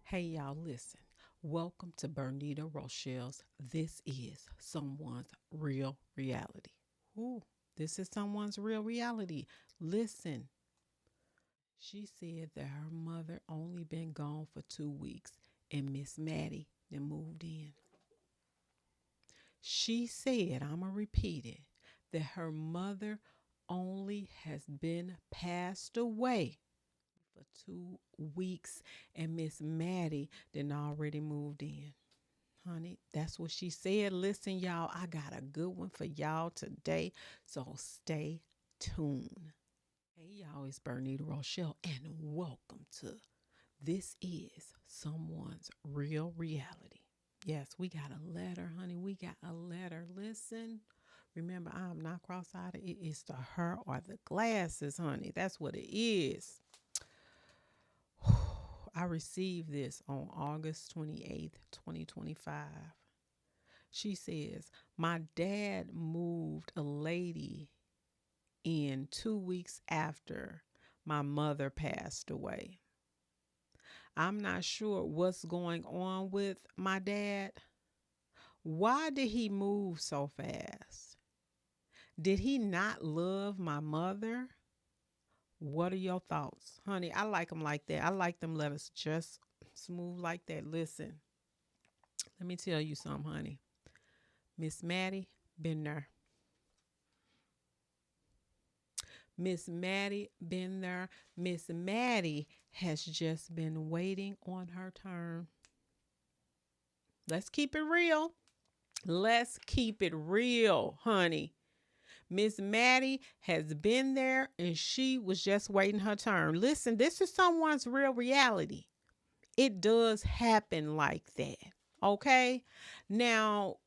Hey, y'all, listen. Welcome to Bernita Rochelle's This Is Someone's Real Reality. Ooh, this is someone's real reality. Listen, she said that her mother only been gone for 2 weeks and Miss Maddie then moved in. She said, I'm going to repeat it, that her mother only has been passed away for 2 weeks and Miss Maddie then already moved in. Honey, that's what she said. Listen, y'all, I got a good one for y'all today, so stay tuned. Hey, y'all, it's Bernita Rochelle, and welcome to This Is Someone's Real Reality. Yes, we got a letter, honey. We got a letter. Listen, remember, I'm not cross-eyed. It is the her or the glasses, honey. That's what it is. I received this on August 28th, 2025. She says, my dad moved a lady in 2 weeks after my mother passed away. I'm not sure what's going on with my dad. Why did he move so fast? Did he not love my mother? What are your thoughts? Honey, I like them like that. I like them letters just smooth like that. Listen, let me tell you something, honey. Miss Maddie, been there. Miss Maddie been there. Miss Maddie has just been waiting on her turn. Let's keep it real. Let's keep it real, honey. Miss Maddie has been there and she was just waiting her turn. Listen, this is someone's real reality. It does happen like that. Okay? Now,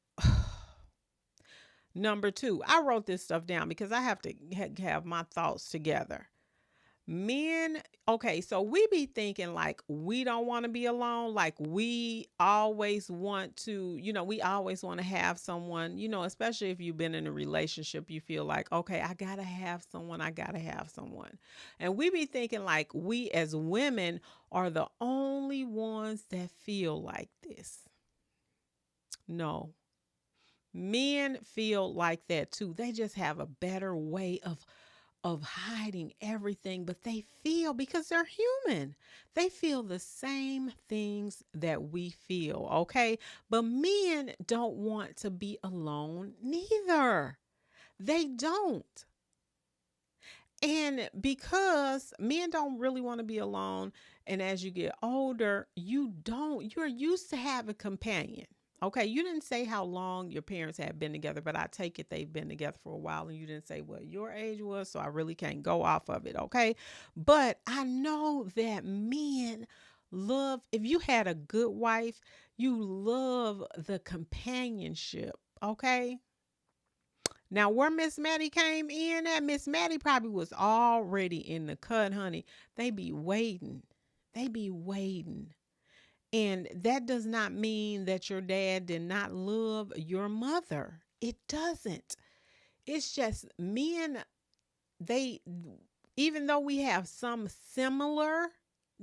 number two, I wrote this stuff down because I have to have my thoughts together. Men, okay, so we be thinking like we don't want to be alone. Like we always want to, we always want to have someone, especially if you've been in a relationship, you feel like, okay, I got to have someone. I got to have someone. And we be thinking like we as women are the only ones that feel like this. No, men feel like that too. They just have a better way of hiding everything, but they feel because they're human. They feel the same things that we feel, okay? But men don't want to be alone neither. They don't. And because men don't really want to be alone, and as you get older, you're used to having a companion. Okay, you didn't say how long your parents had been together, but I take it they've been together for a while, and you didn't say what your age was, so I really can't go off of it, okay? But I know that men love, if you had a good wife, you love the companionship, okay? Now, where Miss Maddie came in at, Miss Maddie probably was already in the cut, honey. They be waiting. They be waiting. And that does not mean that your dad did not love your mother. It doesn't. It's just men, they, even though we have some similar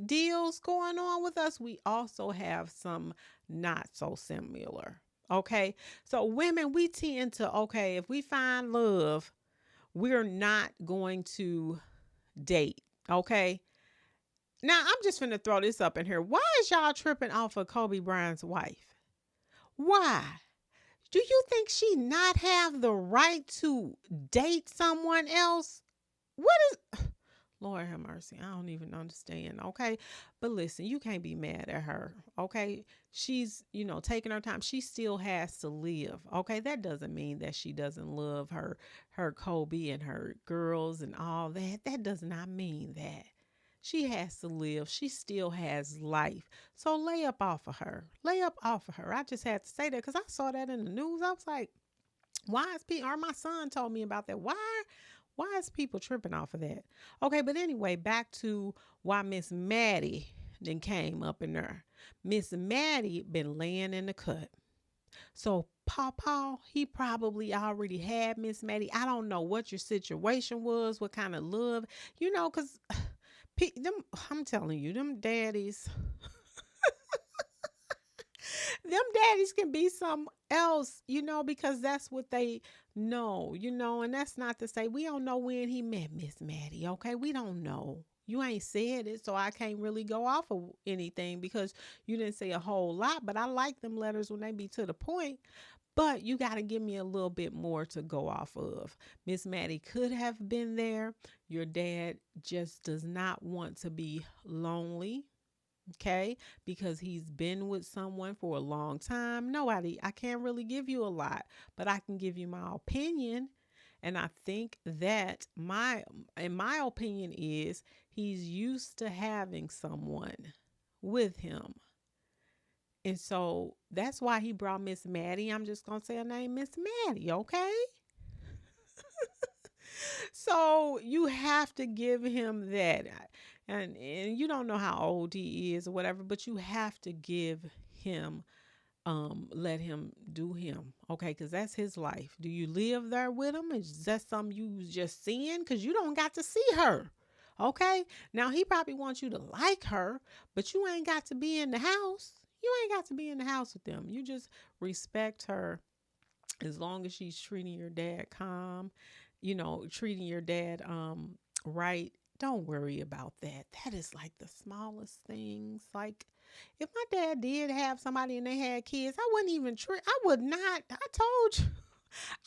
deals going on with us, we also have some not so similar. Okay. So women, we tend to, okay, if we find love, we're not going to date. Okay. Now I'm just going to throw this up in here. Why is y'all tripping off of Kobe Bryant's wife? Why? Do you think she not have the right to date someone else? What is Lord have mercy. I don't even understand. Okay. But listen, you can't be mad at her. Okay. She's, taking her time. She still has to live. Okay. That doesn't mean that she doesn't love her Kobe and her girls and all that. That does not mean that. She has to live. She still has life. So lay up off of her. Lay up off of her. I just had to say that because I saw that in the news. I was like, why is people, or my son told me about that. Why is people tripping off of that? Okay, but anyway, back to why Miss Maddie then came up in there. Miss Maddie been laying in the cut. So Paw, he probably already had Miss Maddie. I don't know what your situation was, what kind of love, because them, I'm telling you, them daddies, them daddies can be some else, because that's what they know, and that's not to say we don't know when he met Miss Maddie, okay? We don't know. You ain't said it, so I can't really go off of anything because you didn't say a whole lot, but I like them letters when they be to the point. But you got to give me a little bit more to go off of. Miss Maddie could have been there. Your dad just does not want to be lonely, okay? Because he's been with someone for a long time. I can't really give you a lot, but I can give you my opinion. And I think that in my opinion is he's used to having someone with him. And so that's why he brought Miss Maddie. I'm just going to say her name, Miss Maddie, okay? So you have to give him that. And you don't know how old he is or whatever, but you have to give him, let him do him, okay? Because that's his life. Do you live there with him? Is that something you just seeing? Because you don't got to see her, okay? Now, he probably wants you to like her, but you ain't got to be in the house. You ain't got to be in the house with them. You just respect her as long as she's treating your dad calm, treating your dad right. Don't worry about that. That is like the smallest things. Like if my dad did have somebody and they had kids, I wouldn't even trip. I would not. I told you.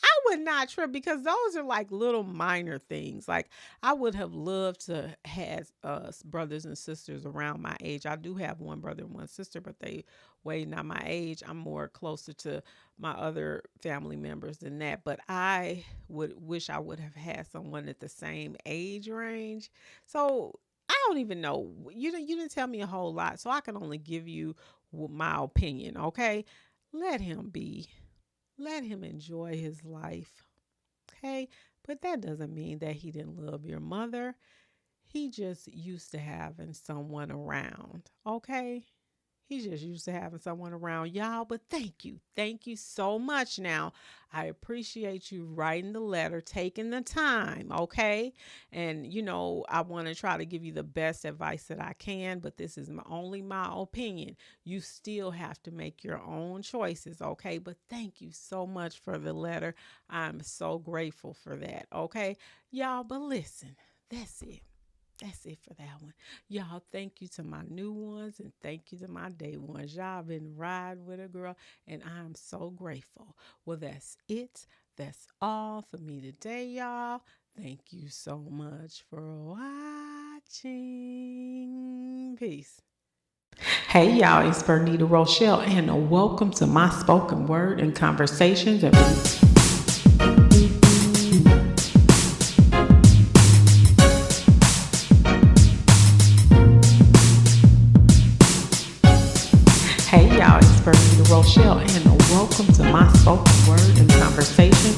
I would not trip because those are like little minor things. Like I would have loved to have brothers and sisters around my age. I do have one brother and one sister, but they way not my age. I'm more closer to my other family members than that. But I would wish I would have had someone at the same age range. So I don't even know. You didn't tell me a whole lot, so I can only give you my opinion. Okay, let him be. Let him enjoy his life, okay? But that doesn't mean that he didn't love your mother. He just used to having someone around, okay? He's just used to having someone around, y'all. But thank you. Thank you so much. Now, I appreciate you writing the letter, taking the time, okay? And, I want to try to give you the best advice that I can, but this is only my opinion. You still have to make your own choices, okay? But thank you so much for the letter. I'm so grateful for that, okay? Y'all, but listen, that's it. That's it for that one. Y'all, thank you to my new ones and thank you to my day ones. Y'all been riding with a girl and I'm so grateful. Well, that's it. That's all for me today, y'all. Thank you so much for watching. Peace. Hey, y'all, it's Bernita Rochele and welcome to my spoken word and conversations. Hey y'all, it's Bernita Rochele and welcome to my spoken word and conversation